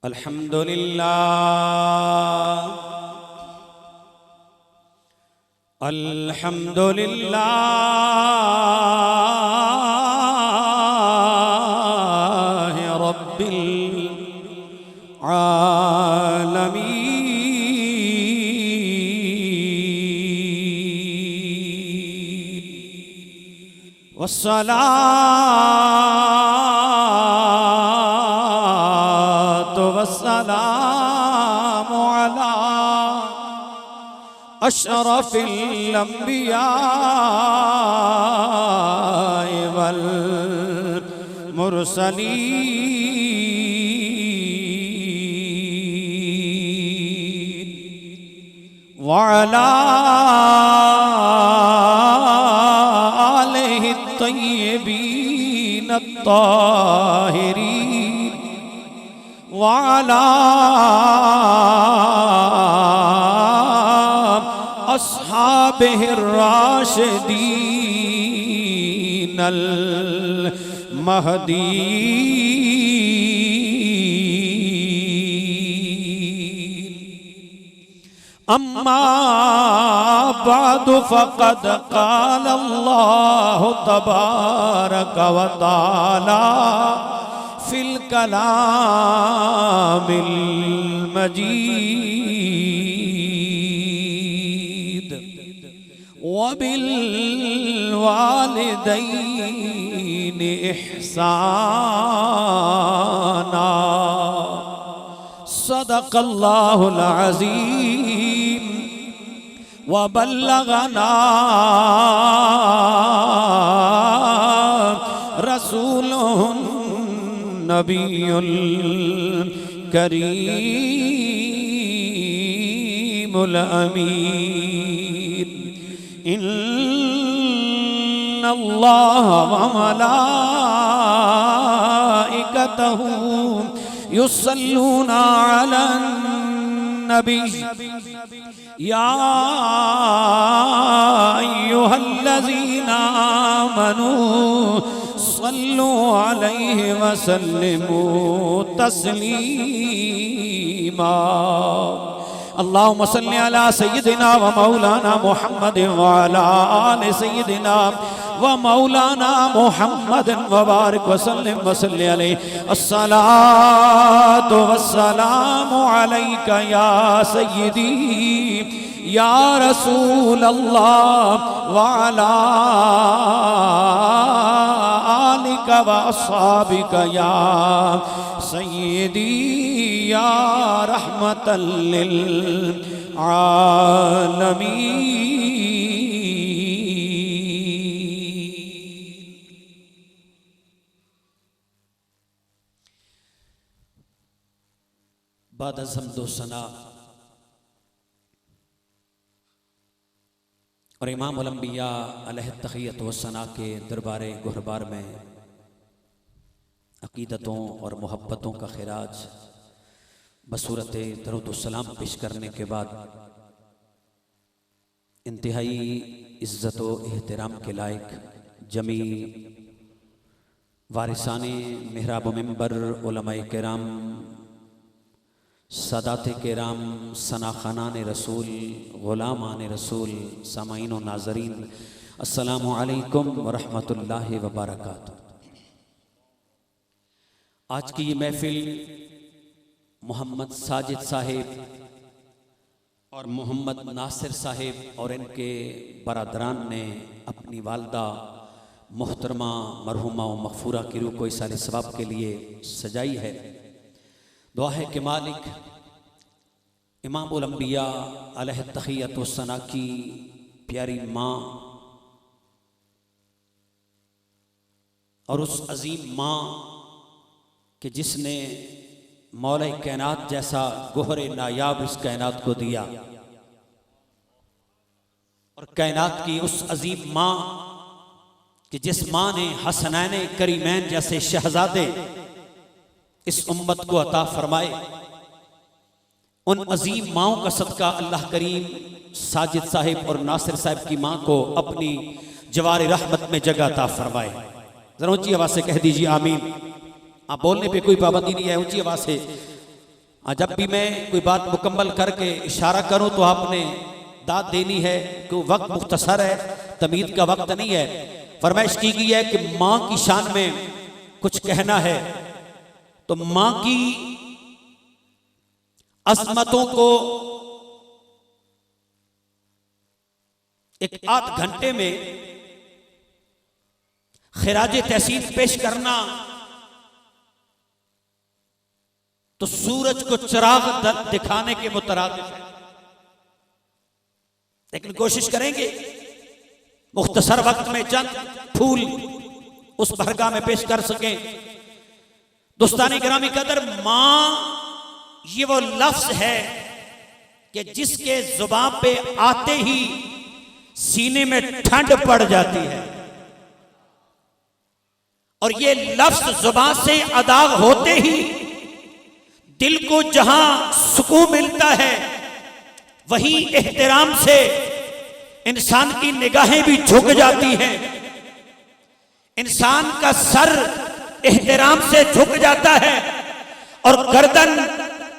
अल्हम्दुलिल्लाह अल्हम्दुलिल्लाह रब्बिल आलमीन वस्सलातु वस्सलामु अला अशरफिल अंबिया वल मुरसलीन वअला आलिहि तय्यबीन अत्ताहिरीन वअला अस्हाबिहिर राशिदीन अल महदीन अम्मा बादु फ़क़द क़ाल अल्लाहु तबारक व तआला फिल कलामिल मजीद वबिल वालिदैनि इहसाना सदक़ल्लाहुल अज़ीम व बल्लगना रसूलुहुन नबियुल करीमुल अमीन इन्नल्लाह व मलाइकतहु युसल्लूना अलन नबी या अय्युहल्लज़ीना आमनू सल्लु अलैहि वसल्लिमू तस्लीमा अल्लाहुम्मा सल्लि अला सय्यिदिना व मौलाना मुहम्मद व अला आलि सय्यिदिना व मौलाना मुहम्मद व बारिक व सल्लिम व सल्लि अलैहि अस्सलातु वस्सलामु अलैका या सय्यिदी या रसूल अल्लाह व अला आलिका व अस्हाबिका या सय्यिदी या रहमतल लिल आलमीन। बाद हम्दो सना और इमाम उल अंबिया अलैहि तहियत व सना के दरबारे गुहरबार में अकीदतों और मोहब्बतों का खिराज बसूरत दरूद सलाम पेश करने के बाद इंतहाई इज़्ज़त व एहतराम के लायक जमी वारिसाने मेहराब मिंबर उलमाए किराम सादाते किराम सना खानान रसूल ग़ुलामान रसूल सामाईन व नाज़रीन अस्सलामु अलैकुम व रहमतुल्लाहि व बरकातुहू। आज की ये महफिल मोहम्मद साजिद साहिब और मोहम्मद नासिर साहिब और इनके बरादरान ने अपनी वालदा मोहतरमा मरहुमा व मग़फ़ूरा की रूह को इसाले सवाब के लिए सजाई है। दुआ है कि मालिक इमाम उल अंबिया अलैहि तहियत व सना की प्यारी माँ और उस अजीम माँ कि जिसने मौला कायनात जैसा गोहरे नायाब इस कायनात को दिया और कायनात की उस अजीम माँ कि जिस माँ ने हसनैन करीमैन जैसे शहजादे इस उम्मत को अता फरमाए, उन अजीम माओं का सदका अल्लाह करीम साजिद साहिब और नासिर साहिब की माँ को अपनी जवार रहमत में जगह अता फरमाए। जरा ऊंची आवाज से कह दीजिए आमीन। आप बोलने पे कोई पाबंदी नहीं है, ऊंची आवाज से जब भी मैं कोई बात मुकम्मल करके इशारा करूं तो आपने दाद देनी है कि वक्त मुख्तसर है, तमीद का वक्त नहीं है। फरमाइश की गई है कि माँ की शान में कुछ कहना है, तो माँ की अजमतों को एक आध घंटे में खिराज तहसीन पेश करना तो सूरज को चिराग दिखाने के मुतरादिफ है, लेकिन कोशिश करेंगे मुख्तसर वक्त में चंद फूल उस बरगाह में पेश कर सकें। दोस्तानी गिरामी कदर, मां ये वो लफ्ज है कि जिसके जुबान पे आते ही सीने में ठंड पड़ जाती है, और ये लफ्ज जुबान से अदा होते ही दिल को जहां सुकून मिलता है, वहीं एहतराम से इंसान की निगाहें भी झुक जाती हैं, इंसान का सर एहतराम से झुक जाता है और गर्दन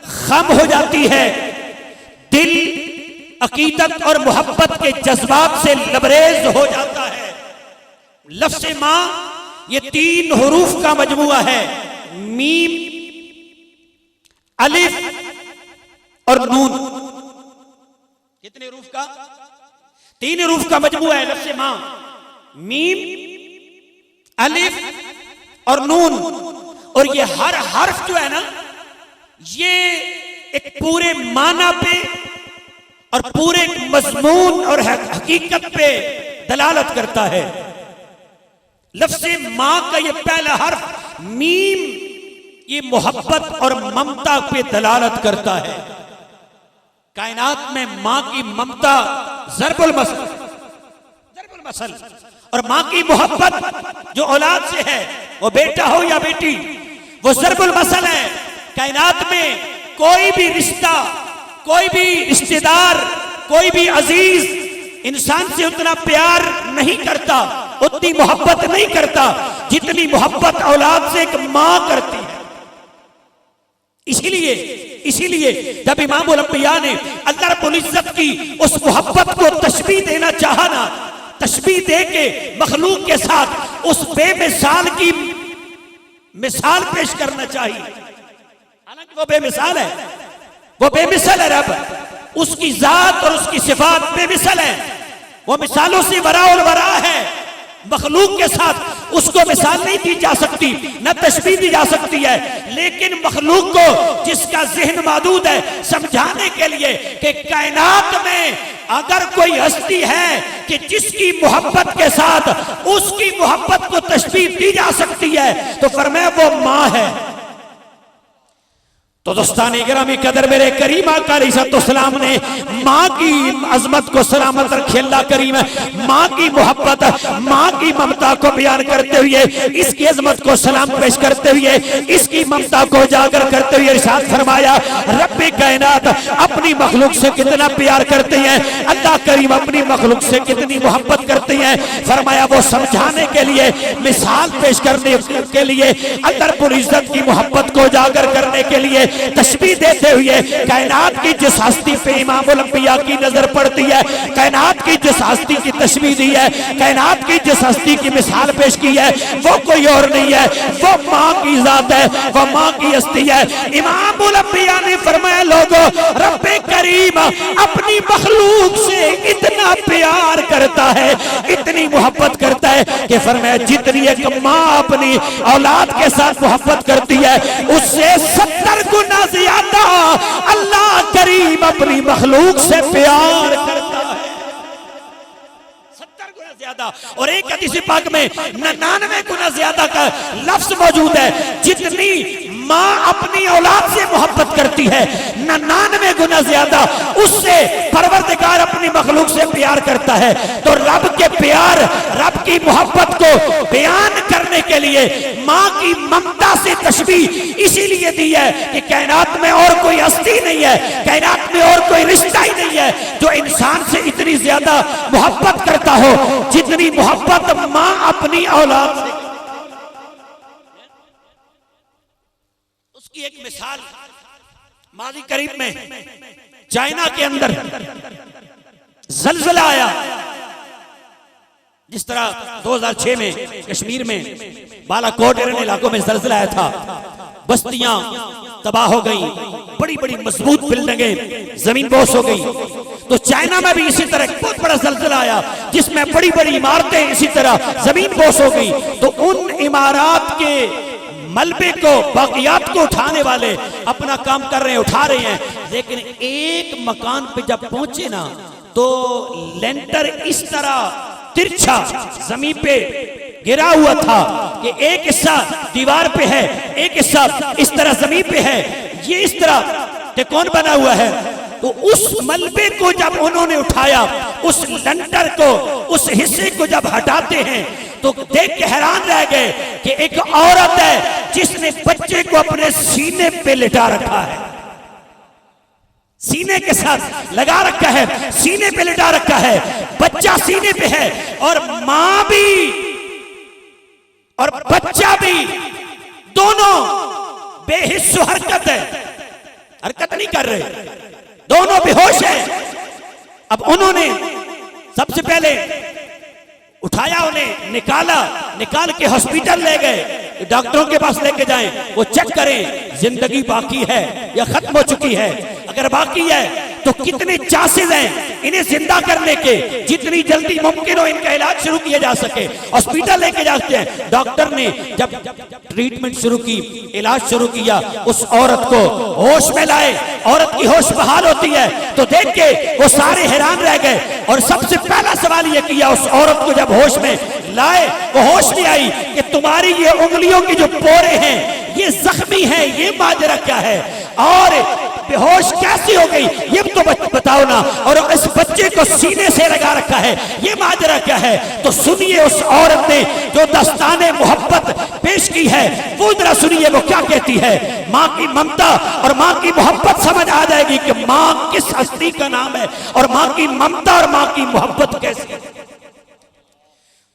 खम हो जाती है, दिल अकीदत और मोहब्बत के जज्बात से लबरेज हो जाता है। लफ्ज़ मां ये 3 हुरूफ का मजमुआ है, मीम, अलिफ और नून। कितने रूफ का? 3 रूफ का मजमुआ है लफ्ज़ मां, मीम, अलिफ और नून। और ये हर हर्फ जो है ना, ये एक पूरे माना पे और पूरे मजमून और हकीकत पे दलालत करता है। लफ्ज़ मां का ये पहला हर्फ मीम, ये मोहब्बत और ममता पे दलालत करता है। कायनात में मां की ममता ज़रबुल मसल, और मां की मोहब्बत जो औलाद से है, वो बेटा हो या बेटी, वो ज़रबुल मसल है। कायनात में कोई भी रिश्ता, कोई भी रिश्तेदार, कोई भी अजीज इंसान से उतना प्यार नहीं करता, उतनी मोहब्बत नहीं करता जितनी मोहब्बत औलाद से एक मां करती है। इसीलिए जब इमामुल अंबिया ने अल्लाह रब्बुल इज्जत की उस मोहब्बत को तशबीह देना चाहा ना, तशबीह दे के मखलूक के साथ उस बेमिसाल की मिसाल पेश करना चाहिए। हालांकि वो बेमिसाल है, वो बेमिसल है रब, उसकी जात और उसकी सिफात बेमिसल है, वो मिसालों से वरा और वरा है। मखलूक के साथ उसको मिसाल नहीं दी जा सकती, न तशबीह दी जा सकती है, लेकिन मखलूक को जिसका ज़हन मौजूद है समझाने के लिए कि कायनात में अगर कोई हस्ती है कि जिसकी मोहब्बत के साथ उसकी मोहब्बत को तशबीह दी जा सकती है, तो फरमाया वो मां है। तो दोस्तानी गिरामी कदर, मेरे करीम आका अलैहिस्सलाम ने माँ की अजमत को सलामत रखे। अल्लाह करीम माँ की मोहब्बत, माँ की ममता को बयान करते हुए, इसकी अजमत को सलाम पेश करते हुए, इसकी ममता को उजागर करते हुए इरशाद फरमाया, रब्बे कायनात अपनी मखलूक से कितना प्यार करते हैं, अल्लाह करीम अपनी मखलूक से कितनी मोहब्बत करते हैं। फरमाया वो समझाने के लिए, मिसाल पेश करने के लिए, अल्लाह रब्बुल इज्जत की मोहब्बत को उजागर करने के लिए तशबीह देते हुए कायनात की जिस हस्ती पे इमामुल अंबिया की नजर पड़ती है, कायनात की जिस हस्ती की तशबीह दी है, कायनात की जिस हस्ती की मिसाल पेश की है, वो कोई और नहीं है, वो माँ की जात है, वो माँ की हस्ती है। इमामुल अंबिया ने फरमाया, लोगों रब्बे करीम अपनी मखलूक से इतना प्यार करता है, इतनी मोहब्बत करता है कि फरमाया जितनी एक माँ अपनी औलाद के साथ मोहब्बत करती है, उससे 70 गुना ज्यादा अल्लाह करीम अपनी मखलूक से प्यार करता है, 70 गुना ज्यादा। और एक हदीस पाक में 99 गुना ज्यादा का लफ्ज मौजूद है। जितनी माँ अपनी औलाद से मोहब्बत करती है, 99 गुना ज्यादा उससे परवरदिगार अपनी मखलूक से प्यार करता है। तो रब के प्यार, रब की मोहब्बत को बयान करने के लिए माँ की ममता से तशबीह इसीलिए दी है कि कायनात में और कोई हस्ती नहीं है, कायनात में और कोई रिश्ता ही नहीं है जो इंसान से इतनी ज्यादा मोहब्बत करता हो जितनी मोहब्बत माँ अपनी औलाद से। उसकी एक मिसाल मादी करीब में चाइना के अंदर जलजला आया, जिस तरह 2006 में कश्मीर में बालाकोट इन इलाकों में जलजला आया था, बस्तियां तबाह हो गई, बड़ी बड़ी मजबूत बिल्डिंगें जमीन बोस हो गई। तो चाइना में भी इसी तरह बहुत बड़ा जलजला आया जिसमें बड़ी बड़ी इमारतें इसी तरह जमीन बोस हो गई। तो उन इमारत के मलबे को, बाकियात को उठाने वाले अपना काम कर रहे हैं, उठा रहे हैं, लेकिन एक मकान पे जब पहुंचे ना तो लेंटर इस तरह तिरछा जमीन पे गिरा हुआ था कि एक हिस्सा दीवार पे है, एक हिस्सा इस तरह जमीन पे है, ये इस तरह कि कौन बना हुआ है। तो उस मलबे को जब उन्होंने उठाया, उस लेंटर को, उस हिस्से को जब हटाते हैं तो देख के हैरान रह गए कि एक औरत है जिसने बच्चे को अपने सीने पे लिटा रखा है, सीने के साथ लगा रखा है, सीने पे लिटा रखा है, बच्चा सीने पे है और मां भी और बच्चा भी दोनों बेहिस्सो हरकत है, हरकत नहीं कर रहे, दोनों बेहोश है। अब उन्होंने सबसे पहले उठाया, उन्हें निकाल के हॉस्पिटल ले गए, डॉक्टरों के पास लेके जाएं, वो चेक करें जिंदगी बाकी है या खत्म हो चुकी है। अगर बाकी है तो कितने चांसेस हैं इन्हें जिंदा करने के, जितनी जल्दी मुमकिन हो इनका इलाज शुरू किया जा सके। हॉस्पिटल लेके जाते हैं, डॉक्टर ने जब ट्रीटमेंट शुरू की, इलाज शुरू किया, उस औरत को होश में लाए, औरत की होश बहाल होती है तो देख के वो सारे हैरान रह गए। और सबसे पहला सवाल ये किया उस औरत को जब होश में लाए, वो होश नहीं आई कि तुम्हारी ये उंगलियों की जो पोरे हैं ये जख्मी है, ये माजरा क्या है और बेहोश कैसी हो गई ये तो बताओ ना, और इस बच्चे को सीने से लगा रखा है, ये माजरा क्या है। तो सुनिए उस औरत ने जो दस्ताने मोहब्बत पेश की है, वो जरा सुनिए वो क्या कहती है। माँ की ममता और माँ की मोहब्बत समझ आ जाएगी कि माँ किस हस्ती का नाम है और माँ की ममता और माँ की मोहब्बत कैसी है।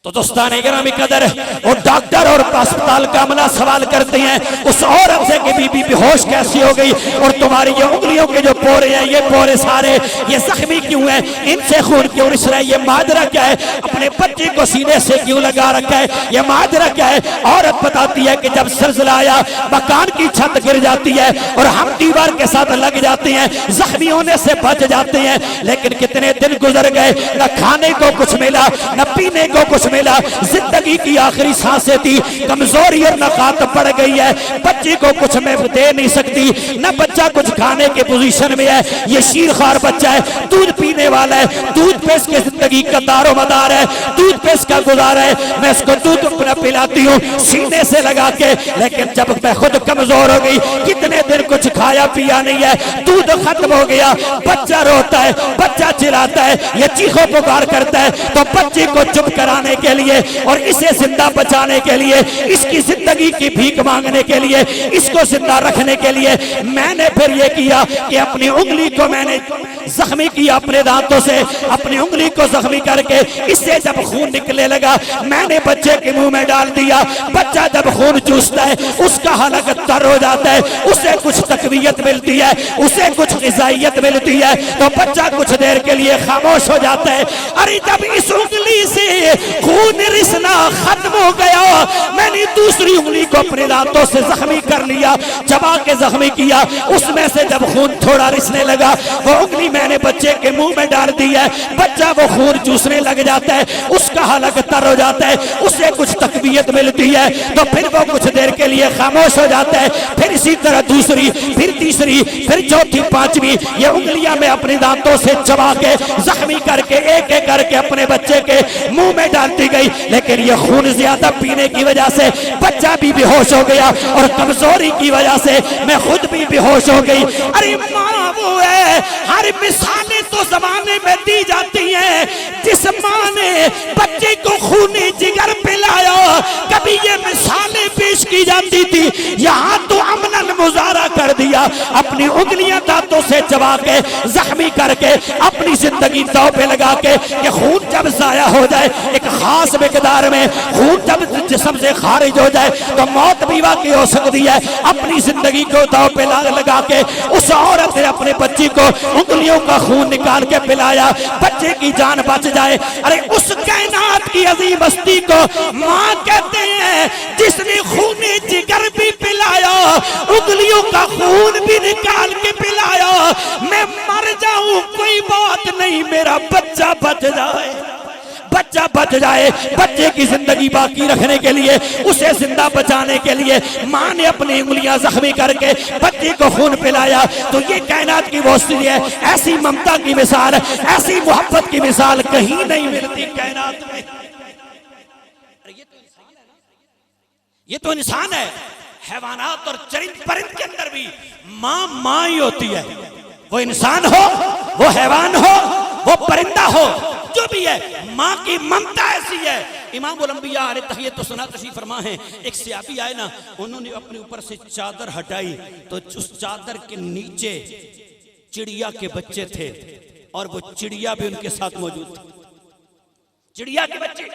तो दोस्ताने गिरामी कदर और डॉक्टर और अस्पताल का अमला सवाल करते हैं उस औरत से कि बीबी बेहोश कैसी हो गई और तुम्हारी ये उंगलियों के जो पोरे हैं, ये पोरे सारे ये जख्मी क्यों हैं, इनसे खून क्यों रिस रहा है, ये माजरा क्या है, अपने बच्चे को सीने से क्यों लगा रखा है, ये माजरा क्या है। औरत बताती है कि जब जलजला आया, मकान की छत गिर जाती है और हम दीवार के साथ लग जाते हैं, जख्मी होने से बच जाते हैं, लेकिन कितने दिन गुजर गए, न खाने को कुछ मिला, न पीने को कुछ मिला, जिंदगी की आखिरी सांसें थी, कमजोरी और नकात पड़ गई है, बच्चे को कुछ मैं दे नहीं सकती, न बच्चा कुछ खाने के पोजीशन में है, ये शीरखार बच्चा है, दूध पीने वाला है, दूध पे इसके जिंदगी का दारो मदार है, दूध पे इसका गुजारा है, मैं इसको दूध अपना पिलाती हूँ सीने से लगा के, लेकिन जब मैं खुद कमजोर हो गई, कितने दिन कुछ खाया पिया नहीं है, दूध खत्म हो गया, बच्चा रोता है, बच्चा चिल्लाता है, ये चीखों पुकार करता है, तो बच्चे को चुप कराने के लिए और इसे जिंदा बचाने के लिए, इसकी जिंदगी की भीख मांगने के लिए, इसको जिंदा रखने के लिए मैंने फिर ये किया कि अपनी उंगली को मैंने जख्मी किया, अपने दांतों से अपनी उंगली को जख्मी करके इससे जब खून निकलने लगा मैंने बच्चे के मुंह में डाल दिया। बच्चा जब खून चूसता है उसका हलक तर हो जाता है, उसे कुछ तकवीयत मिलती है, उसे कुछ ग़िज़ाइयत मिलती है, तो बच्चा कुछ देर के लिए खामोश हो जाता है। अरे जब इस उंगली से खून रिसना खत्म हो गया, मैंने दूसरी उंगली को अपने दांतों से जख्मी कर लिया, चबा के जख्मी किया, उसमें से जब खून थोड़ा रिसने लगा वो उंगली मैंने बच्चे के मुंह में डाल दी है, बच्चा वो खून चूसने लग जाता है, उसका हलक तर हो जाता है, उसे कुछ तकवीयत मिलती है, तो फिर वो कुछ देर के लिए खामोश हो जाता है। फिर इसी तरह दूसरी, फिर तीसरी, फिर चौथी, पांचवी ये उंगलियां मैं अपने दांतों से चबा के जख्मी करके एक एक करके अपने बच्चे के मुंह में डालती गई, लेकिन ये खून ज्यादा पीने की वजह से बच्चा भी बेहोश हो गया और कमजोरी की वजह से मैं खुद भी बेहोश हो गई। अरे माँ वो है, हर मिसालें तो जमाने में दी जाती हैं। जिस माँ ने बच्चे को खूनी जिगर पिलाया, कभी ये मिसालें पेश की जाती थी। यहाँ तो अमलन मुजारा कर दिया, अपनी उंगलियां दांतों से चबा के जख्मी करके अपनी जिंदगी दांव पे लगा के कि खून जब जाया हो जाए, एक खास मिकदार में खून जब जिस्म से खारिज हो जाए तो मौत भी वाकई हो सकती है। अपनी जिंदगी को दांव पे लगा के उस औरत ने अपने बच्ची को उंगलियों का खून निकाल के पिलाया, बच्चे की जान बच जाए। अरे उस कायनात की अजीम हस्ती को माँ कहते हैं, जिसने खूनी जिगर भी पिलाया, उंगलियों का खून भी निकाल के पिलाया। मैं मर जाऊं कोई बात नहीं, मेरा बच्चा बच जाए, बच्चा बच जाए। बच्चे की जिंदगी बाकी रखने के लिए, उसे जिंदा बचाने के लिए माँ ने अपनी उंगलियां जख्मी करके बच्चे को खून पिलाया। तो ये कायनात की वो स्थिति है। ऐसी ममता की मिसाल, ऐसी मोहब्बत की मिसाल कहीं नहीं मिलती कायनात में। ये तो इंसान है। हैवानात और चरिंद परिंद के अंदर भी माँ माँ ही होती है। वो इंसान हो, वो हैवान हो, वो परिंदा हो, जो भी है, माँ की ममता ऐसी है। इमाम उल अंबिया अलैहि सलातो तशरीफ फरमा है, एक सहाबी आए ना, उन्होंने अपने ऊपर से चादर हटाई तो उस चादर के नीचे चिड़िया के बच्चे थे और वो चिड़िया भी उनके साथ मौजूद थी। चिड़िया के बच्चे,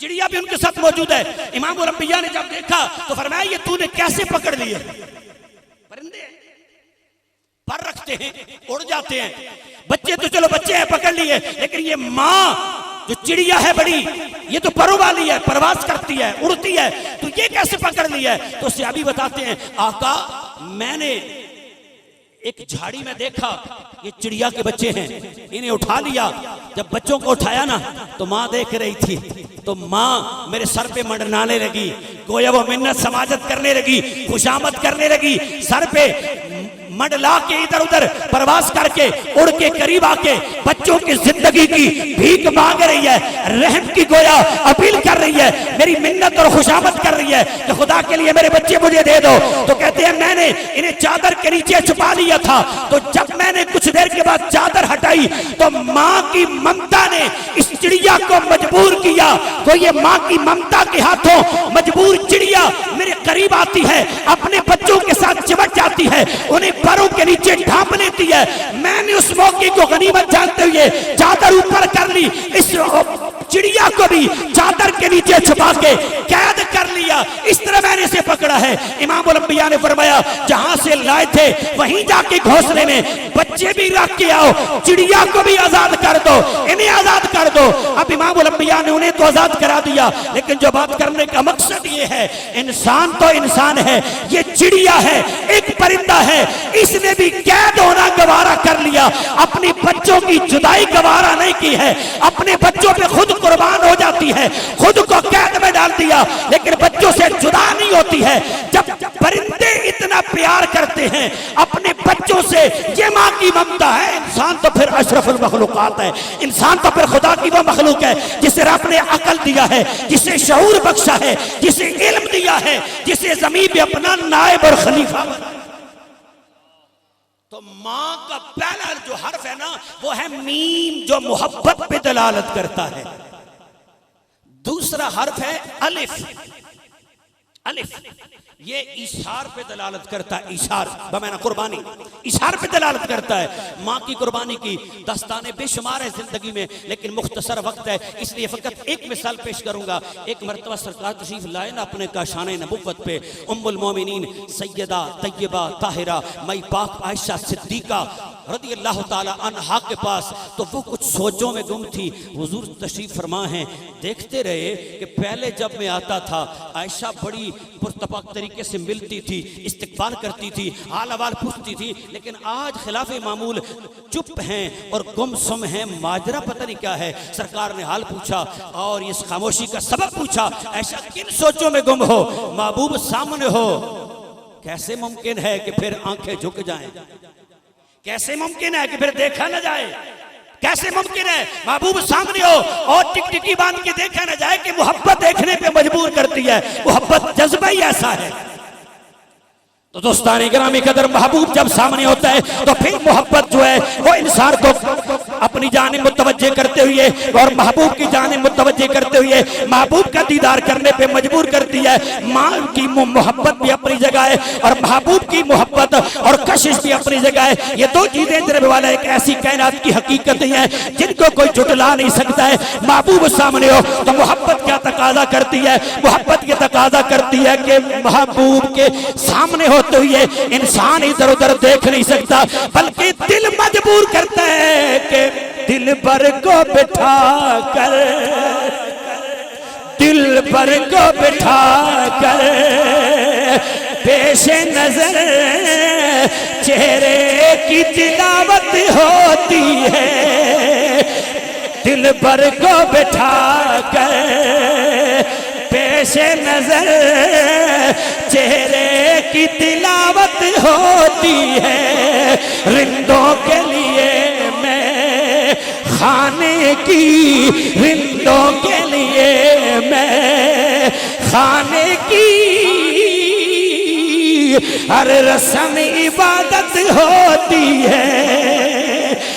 चिड़िया भी उनके साथ मौजूद है। इमाम उल अंबिया ने जब देखा तो फरमाया, ये तूने कैसे पकड़ लिए? परिंदे पर रखते हैं, उड़ जाते हैं। बच्चे तो चलो बच्चे हैं, पकड़ लिए, लेकिन ये माँ जो चिड़िया है बड़ी, ये तो परों वाली है, परवास करती है, उड़ती है, तो ये कैसे पकड़ लिया है? तो सहाबी बताते हैं, आका मैंने एक झाड़ी में देखा ये चिड़िया के बच्चे हैं, इन्हें उठा लिया। जब बच्चों को उठाया ना तो माँ देख रही थी, तो माँ मेरे सर पे मंडराने लगी, गोया वो मिन्नत समाजत करने लगी, खुशामद करने लगी, सर पे मंडला के इधर उधर प्रवास करके उड़ के करीब आके बच्चों की जिंदगी की भीख मांग रही है, रहम की गोया अपील कर रही है, मेरी मिन्नत और खुशामद कर रही है कि खुदा के लिए मेरे बच्चे मुझे दे दो। तो कहते हैं मैंने इन्हें चादर के नीचे छुपा लिया था, तो जब मैंने कुछ देर के बाद चादर हटाई तो माँ की ममता ने इस चिड़िया को मजबूर किया। तो ये माँ की ममता के हाथों मजबूर चिड़िया मेरे करीब आती है, अपने बच्चों के साथ चिपट जाती है, उन्हें पैरों के नीचे ढांप लेती है। मैंने उस मौके को गनीमत जानते हुए चादर ऊपर कर ली, इस चिड़िया को भी चादर के नीचे छुपा के कैद कर लिया। इस तरह मैंने इसे पकड़ा है। इमाम उल अंबिया ने फरमाया, जहां से लाए थे वहीं जाके घोंसले में बच्चे भी रख के आओ, चिड़िया को भी आजाद कर दो, इन्हें आजाद कर दो। अब इमाम उल अंबिया ने उन्हें तो आजाद करा दिया, लेकिन जो बात करने का मकसद ये है, इंसान तो इंसान है, ये चिड़िया है, एक परिंदा है, इसने भी कैद होना गवारा कर लिया, अपनी बच्चों की जुदाई गवारा नहीं की है, अपने बच्चों पे खुद कुर्बान हो जाती है, खुद को कैद में डाल दिया, लेकिन बच्चों से जुदा नहीं होती है। जब परिंदे इतना प्यार करते हैं अपने बच्चों से, ये माँ की ममता है। इंसान तो फिर अशरफुल मखलूकात है, इंसान तो फिर खुदा की वो मखलूक है जिसे रब ने अकल दिया है, जिसे शऊर बख्शा है, जिसे इल्म दिया है, जिसे ज़मीन पे अपना नायब और खलीफा। तो माँ का पहला जो हर्फ है ना, वो है मीम, जो मोहब्बत पे दलालत करता है। दूसरा हर्फ है अलिफ, अलिफ ये इशार पे दलालत करता है, इशार बमाना कुर्बानी, इशार पे दलालत करता है। माँ की कुर्बानी की दस्ताने बेशुमार है जिंदगी में, लेकिन मुख्तसर वक्त है, इसलिए फकत एक मिसाल पेश करूंगा। एक मरतबा सरकार तशरीफ लाए ना अपने काशाने नबुव्वत पे, उम्मुल मोमिनीन सैयदा तय्यबा ताहिरा मई पाक आयशा सिद्दीका रज़ी अल्लाह ताला अन्हा के पास, तो वो कुछ सोचों में गुम थी। हुजूर तशरीफ फरमा हैं, देखते रहे कि पहले जब मैं आता था आयशा बड़ी पुरतपाक तरीके से मिलती थी, इस्तकबाल करती थी, हाल अहवाल पूछती थी, लेकिन आज खिलाफे मामूल चुप हैं और गुमसुम हैं, माजरा पता नहीं क्या है। सरकार ने हाल पूछा और इस खामोशी का सबब पूछा, ऐसा किन सोचों में गुम हो, महबूब सामने हो, कैसे मुमकिन है कि फिर आंखें झुक जाएं, कैसे मुमकिन है कि फिर देखा न जाए, कैसे मुमकिन है महबूब सामने हो और टिकटिकी बांध के देखा न जाए कि मोहब्बत देखने पे मजबूर करती है, मोहब्बत जज्बा ही ऐसा है। तो दोस्तानी गिरामी कदर, महबूब जब सामने होता है तो फिर मोहब्बत जो है वो इंसान को अपनी जान मुतवज्जे करते हुए और महबूब की जान मुतवज्जे करते हुए महबूब का दीदार करने पे मजबूर करती है। माँ की मोहब्बत भी अपनी जगह है और महबूब की मोहब्बत और कशिश भी अपनी जगह है। ये दो चीजें जनाब वाला एक ऐसी कायनात की हकीकतें हैं जिनको कोई झुटला नहीं सकता है। महबूब सामने हो तो मोहब्बत क्या तकाजा करती है, मोहब्बत ये तकाजा करती है कि महबूब के सामने होते हुए इंसान इधर उधर देख नहीं सकता, बल्कि दिल मजबूर करता है कि दिल भर को बिठा कर, दिल भर को बिठा कर पेश नजर चेहरे की तिलावत होती है। दिल भर को बिठा कर पेश नजर चेहरे की तिलावत होती है। रिंदों के लिए मैं खाने की, रिंदों के लिए मैं खाने की हर रस्म इबादत होती है।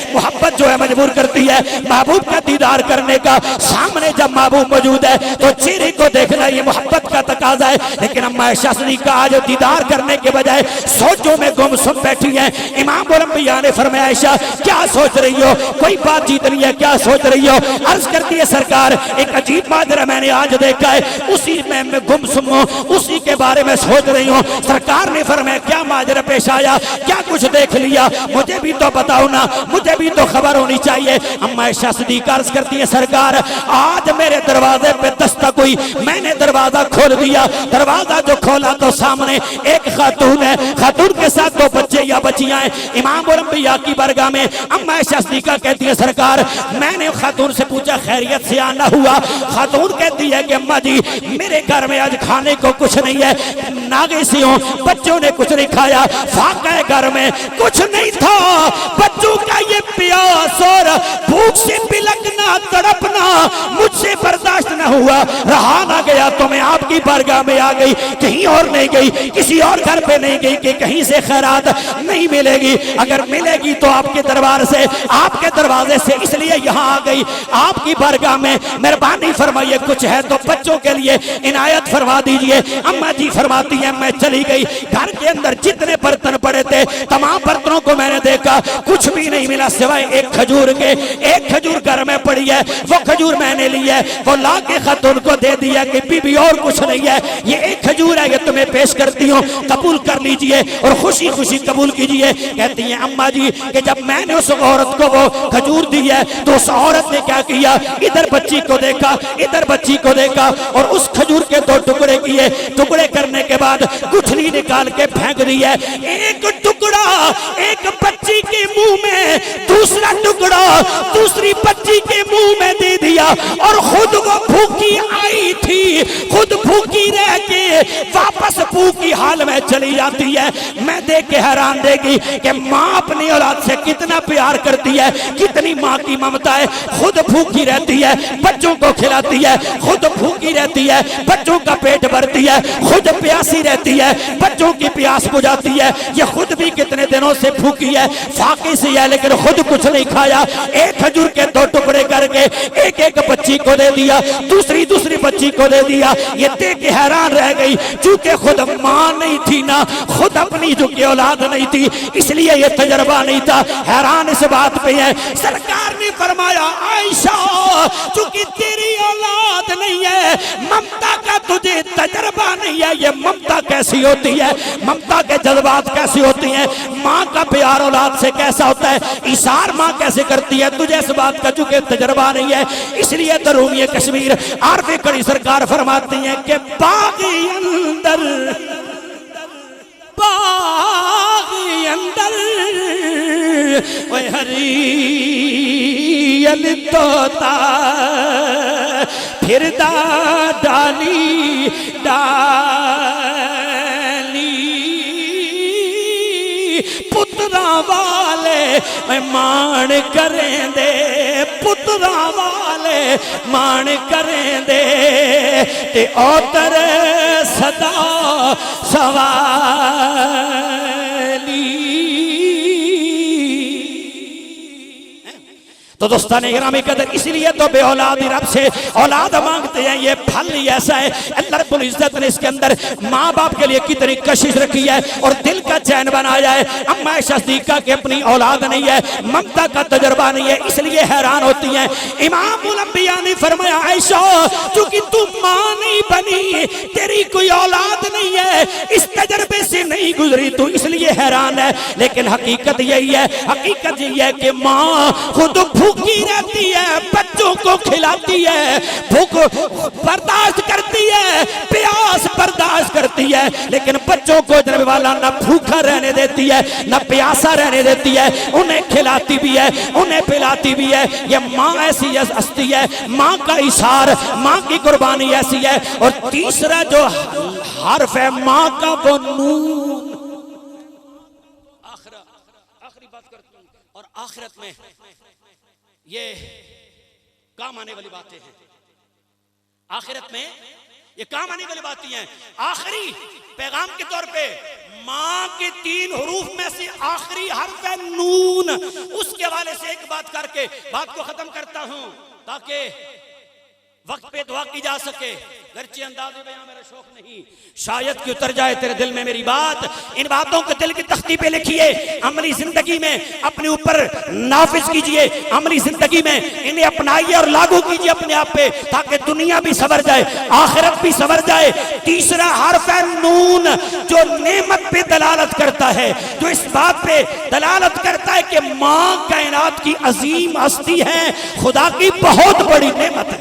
मोहब्बत जो है मजबूर करती है महबूब का दीदार करने का। सामने जब महबूब मौजूद है तो चेहरे को देखना ये मोहब्बत का तकाजा है। लेकिन अम्मा आयशा सिद्दीक़ा आज दीदार करने के बजाय सोचों में गुमसुम बैठी हैं। इमाम अम्बिया ने फरमाया आयशा क्या सोच रही हो, कोई बातचीत नहीं है, क्या सोच रही हो? अर्ज करती है सरकार एक अजीब माजरा मैंने आज देखा है, उसी में मैं गुमसुम हूँ, उसी के बारे में सोच रही हूँ। सरकार ने फरमाया क्या माजरा पेश आया, क्या कुछ देख लिया, मुझे भी तो बताओ ना, मुझे भी तो खबर होनी चाहिए। अम्मा आयशा सिद्दीक़ा अर्ज करती है सरकार आज मेरे दरवाजे पे दस्तक हुई, मैंने दरवाजा खोल दिया। दरवाजा जो खोला तो सामने एक खातून है, खातून के साथ दो बच्चे या बच्चियां हैं। इमाम अम्बिया की बरगाह में अम्मा आयशा सिद्दीक़ा कहती है सरकार मैंने खातून से पूछा खैरियत से आना हुआ? खातून कहती है कि अम्मा जी मेरे घर में आज खाने को कुछ नहीं है, नागे सी हूं, बच्चों ने कुछ नहीं खाया, फाका है, घर में कुछ नहीं था। बच्चों का ये प्यास और भूख से बिलखना तड़पना मुझसे बर्दाश्त न हुआ, रहा ना गया तो मैं आपकी बारगाह में आ गई। कहीं और नहीं गई, किसी और घर पे नहीं गई कि कहीं से खैरात नहीं मिलेगी, अगर मिलेगी तो आपके दरबार से, आपके दरवाजे से, इसलिए यहाँ आ गई आपकी बारगाह में। मेहरबानी फरमाइए कुछ है तो बच्चों के लिए इनायत फरमा दीजिए। अम्मा जी फरमाती है मैं चली गई, घर के अंदर जितने बर्तन पड़े थे तमाम बर्तनों को मैंने देखा, कुछ भी नहीं मिला सिवाय एक खजूर के। एक खजूर घर में पड़ी है, वो खजूर मैंने ली है, वो ला के खातून को दे दिया कि बीबी और कुछ नहीं है, ये एक खजूर है, ये तुम्हें पेश करती हूँ, कबूल कर लीजिए और खुशी खुशी कबूल कीजिए। कहती है अम्मा जी कि जब मैंने उस औरत को वो खजूर दी है तो उस औरत ने क्या किया, इधर बच्ची को देखा, इधर बच्ची को देखा और उस खजूर के दो टुकड़े किए। टुकड़े करने के बाद गुठली निकाल के फेंक दी है। एक टुकड़ा एक बच्ची के मुंह में, दूसरा टुकड़ा दूसरी बच्ची के मुंह में दे दिया और खुद वो भूखी आई थी, खुद भूखी रह के वापस भूखी हाल में चली जाती है। मैं देख के हैरान देगी कि माँ अपनी औलाद से कितना प्यार करती है, कितनी माँ की ममता है। खुद भूखी रहती है, बच्चों को खिलाती है, खुद भूखी रहती है, बच्चों का पेट भरती है, खुद प्यासी रहती है, बच्चों की प्यास बुझाती है। ये खुद भी कितने दिनों से भूखी है, फाके से है, लेकिन खुद कुछ नहीं खाया। एक खजूर के दो टुकड़े करके एक एक बच्ची को दे दिया, दूसरी दूसरी बच्ची को दे दिया। ये देख के हैरान रह गई, चूंकि खुद माँ नहीं थी ना, खुद अपनी जो की औलाद नहीं थी, इसलिए ये तजर्बा नहीं था। हैरान इस बात पे है। सरकार ने फरमाया आयशा चूंकि तेरी औलाद नहीं है, ममता का तुझे तजर्बा नहीं है, ये ममता कैसी होती है, ममता के जज्बात कैसी होती हैं, माँ का प्यार औलाद से कैसा होता है, इशार माँ कैसे करती है, तुझे इस बात का चूंकि तजर्बा नहीं है। इसलिए तो रूमी कश्मीर आरफे कड़ी सरकार फरमाती है कि बागी अंदर, बागी अंदर हरियल तोता फिरदा डाली डाली, पुत्रा वाले मैं मान करें दे, पुत्रा वाले मान करें दे ते औतर सदा सवाली। तो दोस्ताने गिरामी कदर इसलिए तो बे औलाद रब से औलाद मांगते हैं। ये फल ही ऐसा है, अल्लाह रब्बुल इज्जत ने इसके अंदर माँ बाप के लिए कितनी कशिश रखी है और दिल का चैन बनाया है। अम्मा आयशा सिद्दीक़ा के अपनी औलाद नहीं है, ममता का तजर्बा नहीं है, इसलिए हैरान होती हैं। इमामुल अंबिया ने फरमाया आयशा चूंकि तू माँ नहीं बनी, तेरी कोई औलाद नहीं है, इस तजर्बे से नहीं गुजरी तू, इसलिए हैरान है। लेकिन हकीकत यही है, हकीकत यही है कि माँ खुद भूखी रहती है, बच्चों को खिलाती है, भूख बर्दाश्त करती है, प्यास बर्दाश्त करती है, लेकिन बच्चों को जन्म वाला न भूखा रहने देती है न प्यासा रहने देती है, उन्हें खिलाती भी है, उन्हें पिलाती भी है। ये माँ ऐसी हस्ती है, माँ का इशार, माँ की कुर्बानी ऐसी है। और तीसरा जो हर्फ है माँ का, वो नून। आखिरी बात करती हूँ, और आखिरत में ये काम आने वाली बातें हैं, आखिरत में ये काम आने वाली बातें हैं। आखिरी पैगाम के तौर पे माँ के 3 हरूफ में से आखिरी हर्फ है नून। उसके हवाले से एक बात करके बात को खत्म करता हूं ताकि वक्त पे दुआ की जा सके। गर्चे अंदाज़े बयां मेरा शौक नहीं, शायद कि उतर जाए तेरे दिल में मेरी बात। इन बातों को दिल की तख्ती पे लिखिए, अमली जिंदगी में अपने ऊपर नाफिज कीजिए, अमली जिंदगी में इन्हें अपनाइए और लागू कीजिए अपने आप पे, ताकि दुनिया भी सवर जाए, आखिरत भी सवर जाए। तीसरा हर्फ है नून, जो नेमत पे दलालत करता है, जो इस बात पे दलालत करता है कि माँ कायनात की अजीम हस्ती है, खुदा की बहुत बड़ी नेमत है,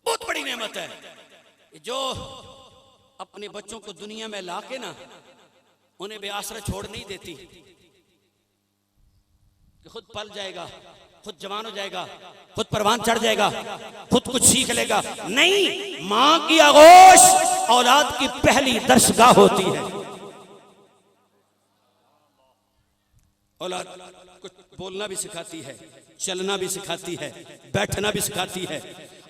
बहुत बड़ी नेमत है, जो अपने बच्चों को दुनिया में लाके ना उन्हें बेआसरा छोड़ नहीं देती कि खुद पल जाएगा, खुद जवान हो जाएगा, खुद परवान चढ़ जाएगा, खुद कुछ सीख लेगा। नहीं, मां की आगोश औलाद की पहली दर्शगाह होती है। औलाद कुछ बोलना भी सिखाती है, चलना भी सिखाती है, बैठना भी सिखाती है,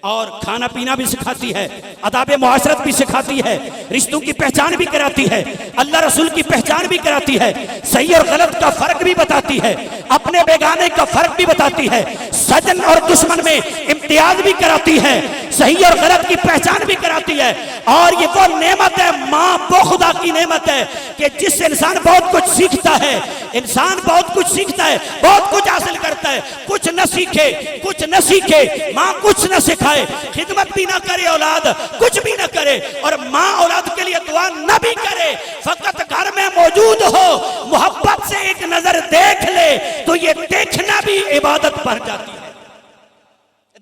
और खाना पीना भी सिखाती है, अदाब मुआशरत भी सिखाती है, रिश्तों की पहचान भी कराती है, अल्लाह रसूल की पहचान भी कराती है, सही और गलत का फर्क भी बताती है, अपने बेगाने का फर्क भी बताती है, सजन और दुश्मन में इम्तियाज भी कराती है, सही और गलत की पहचान भी कराती है। और ये वो नेमत है, माँ वो खुदा की नेमत है कि जिससे इंसान बहुत कुछ सीखता है, इंसान बहुत कुछ सीखता है, बहुत कुछ हासिल करता है। कुछ न सीखे, कुछ न सीखे, माँ कुछ न सिखाए, खिदमत भी ना करे औलाद, कुछ भी ना करे, और माँ औलाद के लिए दुआ न भी करे, फकत घर में मौजूद हो, मोहब्बत से एक नजर देख ले, तो ये देखना भी इबादत बन जाती है।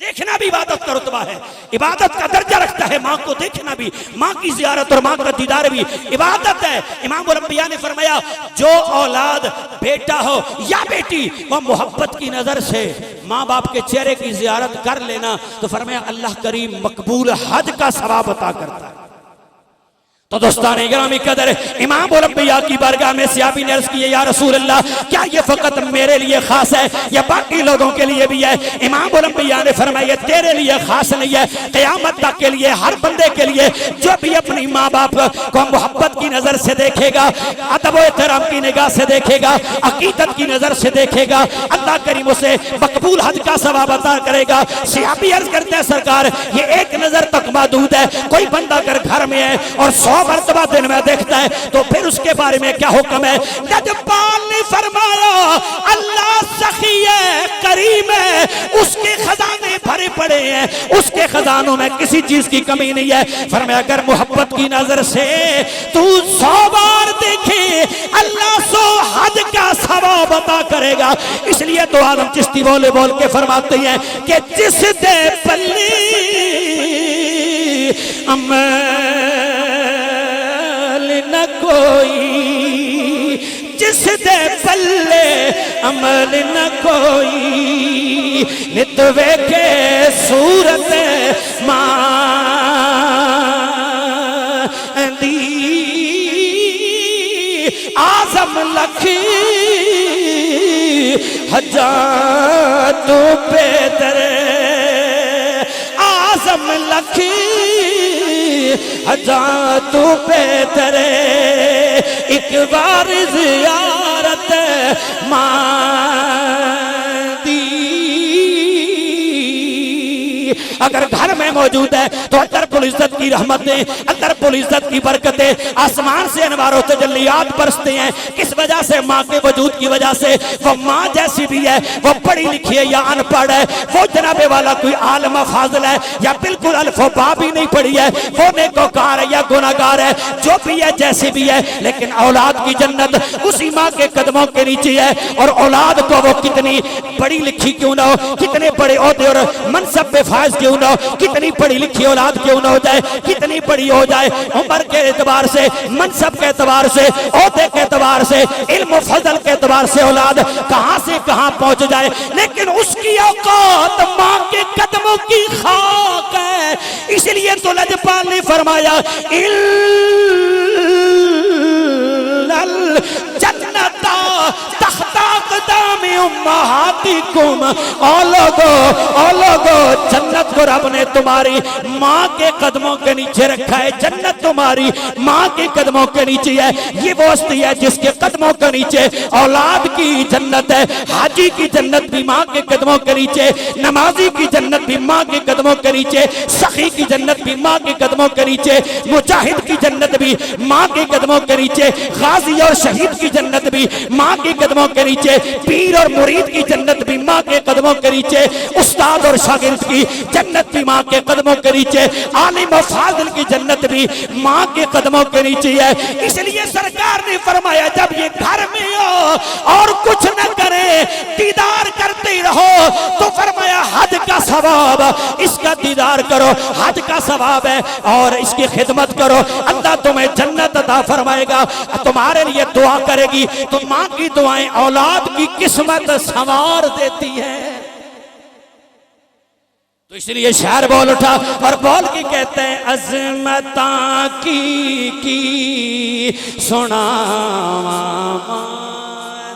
देखना भी इबादत का रुतबा है, इबादत का दर्जा रखता है। माँ को देखना भी, माँ की जियारत और माँ का दीदार भी इबादत है। इमामुल अंबिया ने फरमाया, जो औलाद बेटा हो या बेटी, वह मोहब्बत की नजर से माँ बाप के चेहरे की जियारत कर लेना, तो फरमाया अल्लाह करीम मकबूल हज का सवाब अता करता है। तो दोस्ताने गिरामी कदर, इमाम अंबिया की बारगाह में सहाबी ने अर्ज़ किए, या रसूल अल्लाह, क्या ये फकत मेरे लिए खास है या बाकी लोगों के लिए भी है? इमाम अंबिया ने फरमाया, तेरे लिए खास नहीं है, क़यामत तक के लिए, हर बंदे के लिए, जो भी अपनी माँ बाप को मोहब्बत की नजर से देखेगा, अदब व एहतराम की निगाह से देखेगा, अकीदत की नजर से देखेगा, अल्लाह करीम उसे मकबूल हज का सवाब अता करेगा। सहाबी अर्ज़ करते हैं, सरकार ये एक नजर तक महदूद है, कोई बंदा अगर घर में है और 100 मरतबा दिन में देखता है तो फिर उसके बारे में क्या हुक्म है? लजपाल ने फरमाया, अल्लाह सखी है, करीम है, उसके खजाने भरे पड़े हैं, उसके खजानों में किसी चीज की कमी नहीं है। फरमाया अगर मोहब्बत की नजर से तू 100 बार देखे, अल्लाह 100 हज का सवाब अता करेगा। इसलिए तो आलम चिश्ती बोले बोल के फरमाते हैं कि जिस दे पल्ली न कोई, जिस दे पल्ले अमल न कोई, नित वेखे सूरत मां दी, आजम लखी हजार तो बेहतर, आजम लखी हजार तो बेहतर, एक बार जियारत अगर घर में मौजूद है तो अंदर पुल इज्जत की रहमतें, अंदर पुल इज्जत की बरकतें, आसमान से अनवार तजल्लियात बरसते हैं। किस वजह से? माँ के वजूद की वजह से। वो माँ जैसी भी है, वो पढ़ी लिखी है या अनपढ़ है, वो जनाबे वाला कोई आलम फाजिल है या बिल्कुल अल्फबा भी नहीं पढ़ी है, वो नेकोकार है या गुनाहगार है, जो भी है जैसी भी है, लेकिन औलाद की जन्नत उसी माँ के कदमों के नीचे है। और औलाद को वो कितनी पढ़ी लिखी क्यों ना हो, कितने बड़े ओहदे और मनसब पे फायज क्यों ना हो, कितनी पढ़ी लिखी औलाद क्यों ना हो जाए, कितनी बड़ी हो जाए, उम्र के एतबार से, मनसब के एतबार से, ओहदे के एतबार से, इल्म फजल के एतबार से औलाद कहां से कहां पहुंच जाए, लेकिन उसकी औकात मां के कदमों की खाक है। इसलिए तो लजपाल ने फरमाया जन्नता तख्ता क़दामी उम्महातिकुम। ओ लोगो जन्नत को रब ने तुम्हारी माँ के कदमों के नीचे रखा है। जन्नत तुम्हारी माँ के कदमों के नीचे है। ये वो हस्ती है जिसके कदमों के नीचे औलाद की जन्नत है। हाजी की जन्नत भी माँ के कदमों के नीचे, नमाजी की जन्नत भी माँ के कदमों के नीचे, सखी की जन्नत भी माँ के कदमों के नीचे, मुजाहिद की जन्नत भी माँ के कदमों के नीचे, गाजी और शहीद की जन्नत भी माँ के कदमों के नीचे, पीर और मुरीद की जन्नत भी माँ के कदमों के नीचे, उस्ताद और शागिर्द की जन्नत भी माँ के कदमों के नीचे, आलिम और फाजिल की जन्नत भी माँ के कदमों के नीचे है। इसलिए सरकार ने फरमाया जब ये घर में हो और कुछ न करे, दीदार करते रहो, तो फरमाया हज का सवाब, इसका दीदार करो, हज का सवाब है, और इसकी खिदमत करो, अल्लाह तुम्हें जन्नत अता फरमाएगा, तुम्हारे लिए दुआ करेगी। तो माँ की दुआएं औलाद की किस्मत संवार देती है। तो इसलिए शायर बोल उठा और बोल के कहते हैं अज़मता की सुनावा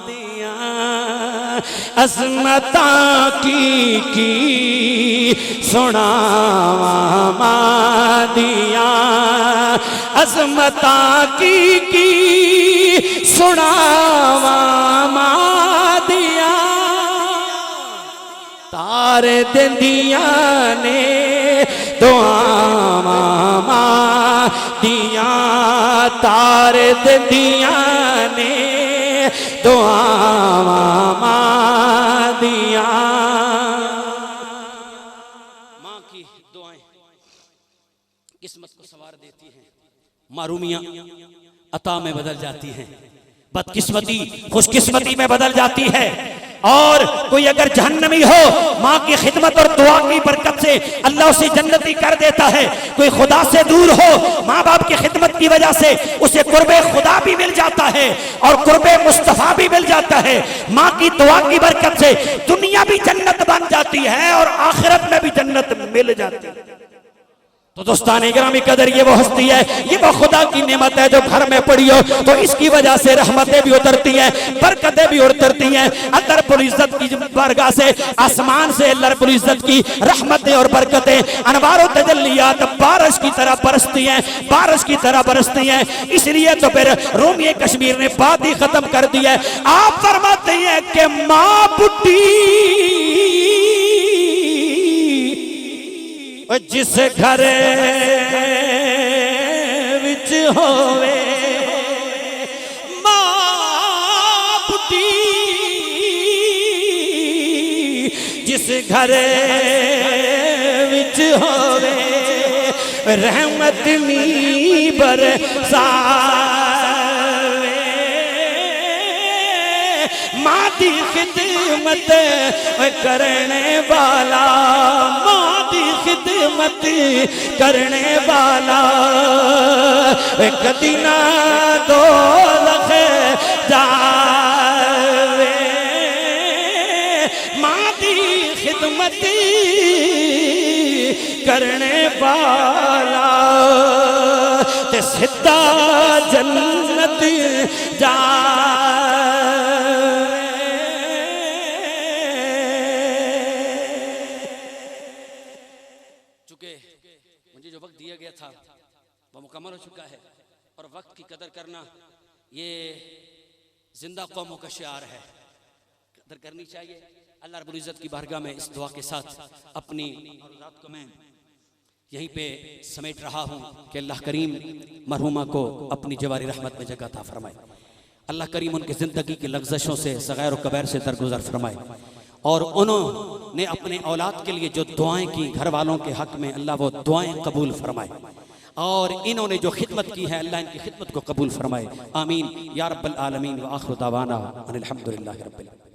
दिया, अज़मता की सुनावा दिया, अज़मता की सुनावा दिया, तारे दिंदिया ने दुआवा दिया, तारे दिंदिया ने दुआवा दिया। माँ की दुआएं किस्मत को संवार देती हैं, मारूमियां अता में बदल जाती हैं, बदकिस्मती खुशकिस्मती में बदल जाती है। और कोई अगर जहन्नमी हो, माँ की खिदमत और दुआ की बरकत से अल्लाह उसे जन्नती कर देता है। कोई खुदा से दूर हो, माँ बाप की खिदमत की वजह से उसे कुर्बे खुदा भी मिल जाता है और कुर्बे मुस्तफा भी मिल जाता है। माँ की दुआ की बरकत से दुनिया भी जन्नत बन जाती है और आखिरत में भी जन्नत मिल जाती है। तो दोस्तान इकरामी कदर, ये वो हस्ती है, ये वो खुदा की नेमत है जो घर में पड़ी हो तो इसकी वजह से रहमतें भी उतरती हैं, बरकतें भी उतरती हैं। अल्लाह रब्बुल इज्जत की बरगाह से, आसमान से अल्लाह रब्बुल इज्जत की रहमतें और बरकतें, अनवार और तजल्लियात बारिश की तरह बरसती हैं, बारिश की तरह बरसती हैं। इसलिए तो फिर रूमी कश्मीर ने बात ही खत्म कर दी है। आप फरमाते हैं कि माँ बुढ़ी जिस घर विच होवे, मां बुढ़ी जिस घर विच होवे, रहमत नी बरसावे, मां दी खिदमत करने वाला, मां दी खिदमत करने वाला कदी ना दोज़ख जावे, मां दी खिदमत करने वाला ते सीधा जन्नत जावे। मुझे जो वक्त दिया गया था वह मुकम्मल हो चुका है और वक्त की कदर करना ये जिंदा कौमों का शिआर है। कदर करनी चाहिए। अल्लाह रब्बुल इज़्ज़त की बारगाह में इस दुआ के साथ अपनी औलाद को मैं यहीं पे समेट रहा हूँ कि अल्लाह करीम मरहुमा को अपनी जवारी रहमत में जगह अता फरमाए। अल्लाह करीम उनकी ज़िंदगी की लग़्ज़शों से सग़ैर व कबैर से दरगुज़र फरमाए और उन्होंने अपने औलाद के लिए जो दुआएं की घर वालों के हक़ में, अल्लाह वो दुआएं कबूल फरमाए और इन्होंने जो खिदमत की है अल्लाह इनकी खिदमत को कबूल फरमाए। आमीन या रब्बल आलमीन व आखिर दावाना अनिल हम्दुलिल्लाहि रब्बिल आलमीन।